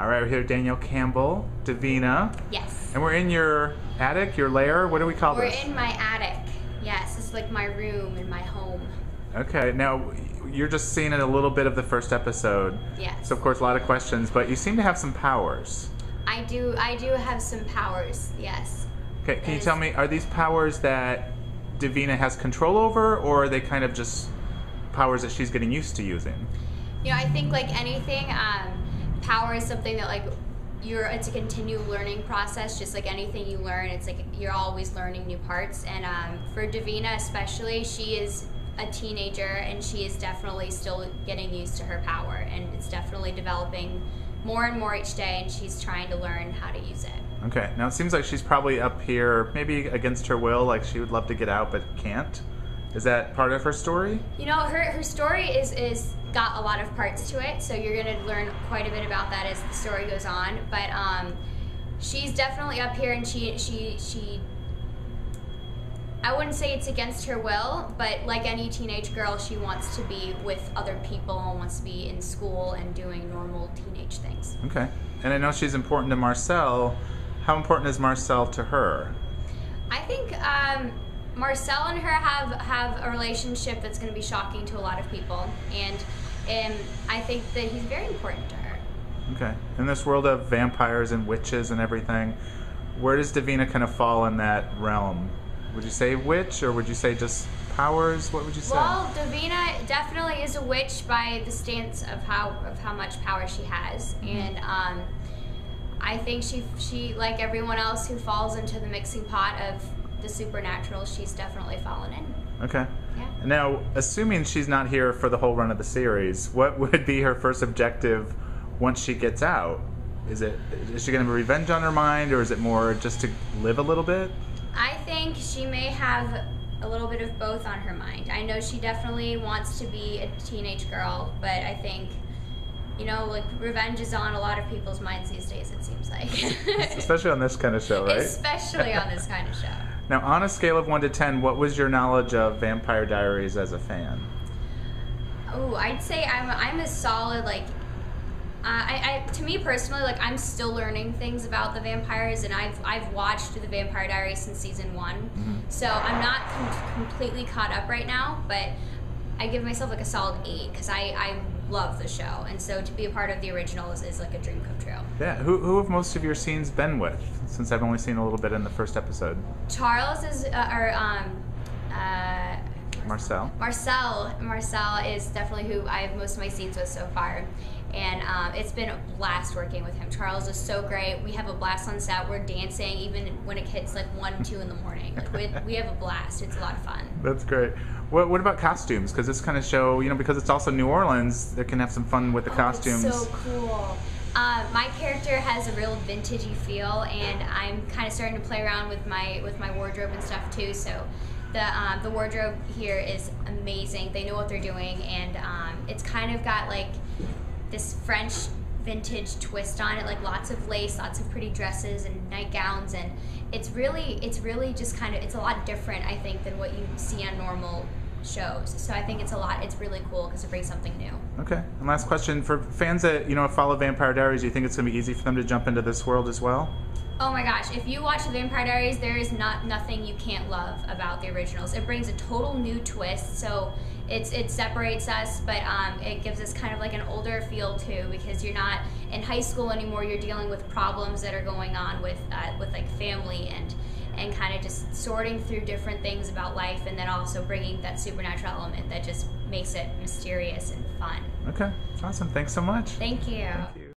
All right, we're here with Danielle Campbell, Davina. Yes. And we're in your attic, your lair. What do we call this? We're in my attic. Yes, it's like my room in my home. Okay, now you're just seeing a little bit of the first episode. Yes. So of course a lot of questions, but you seem to have some powers. I do have some powers, yes. Okay, can you tell me, are these powers that Davina has control over, or are they kind of just powers that she's getting used to using? You know, I think like anything, power is something that like it's a continual learning process. Just like anything you learn, it's like you're always learning new parts. And for Davina especially, she is a teenager and she is definitely still getting used to her power, and it's definitely developing more and more each day, and she's trying to learn how to use it. Okay, now it seems like she's probably up here, maybe against her will, like she would love to get out but can't. Is that part of her story? You know, her story is got a lot of parts to it, so you're gonna learn quite a bit about that as the story goes on. But she's definitely up here, and she I wouldn't say it's against her will, but like any teenage girl, she wants to be with other people and wants to be in school and doing normal teenage things. Okay, and I know she's important to Marcel. How important is Marcel to her? I think Marcel and her have a relationship that's going to be shocking to a lot of people, and I think that he's very important to her. Okay. In this world of vampires and witches and everything, where does Davina kind of fall in that realm? Would you say witch, or would you say just powers? What would you say? Well, Davina definitely is a witch by the stance of how much power she has, and I think she like everyone else who falls into the mixing pot of the supernatural, she's definitely fallen in. Okay. Yeah. Now, assuming she's not here for the whole run of the series, what would be her first objective once she gets out? Is she going to have revenge on her mind, or is it more just to live a little bit? I think she may have a little bit of both on her mind. I know she definitely wants to be a teenage girl, but I think, you know, like revenge is on a lot of people's minds these days, it seems like. Especially on this kind of show, right? Especially on this kind of show. Now, on a scale of 1 to 10, what was your knowledge of Vampire Diaries as a fan? Oh, I'd say I'm a solid, like, to me personally, like, I'm still learning things about the vampires, and I've watched the Vampire Diaries since season 1, so I'm not completely caught up right now, but I give myself like a solid 8 because I love the show, and so to be a part of the originals is like a dream come true. Yeah, who have most of your scenes been with? Since I've only seen a little bit in the first episode. Charles is Marcel. Marcel is definitely who I have most of my scenes with so far, and it's been a blast working with him. Charles is so great. We have a blast on set. We're dancing even when it hits like 1, 2 in the morning. Like we have a blast. It's a lot of fun. That's great. What about costumes? Because this kind of show, you know, because it's also New Orleans, they can have some fun with the costumes. It's so cool. My character has a real vintagey feel, and I'm kind of starting to play around with my wardrobe and stuff too. So the wardrobe here is amazing. They know what they're doing, and it's kind of got like this French vintage twist on it, like lots of lace, lots of pretty dresses and nightgowns, and it's really just kind of, it's a lot different, I think, than what you see on normal shows. So I think it's really cool because it brings something new. Okay, and last question, for fans that, you know, follow Vampire Diaries, do you think it's going to be easy for them to jump into this world as well? Oh my gosh, if you watch the Vampire Diaries, there is nothing you can't love about the originals. It brings a total new twist, so it separates us, but it gives us kind of like an older feel too, because you're not in high school anymore. You're dealing with problems that are going on with like family and kind of just sorting through different things about life, and then also bringing that supernatural element that just makes it mysterious and fun. Okay, awesome. Thanks so much. Thank you.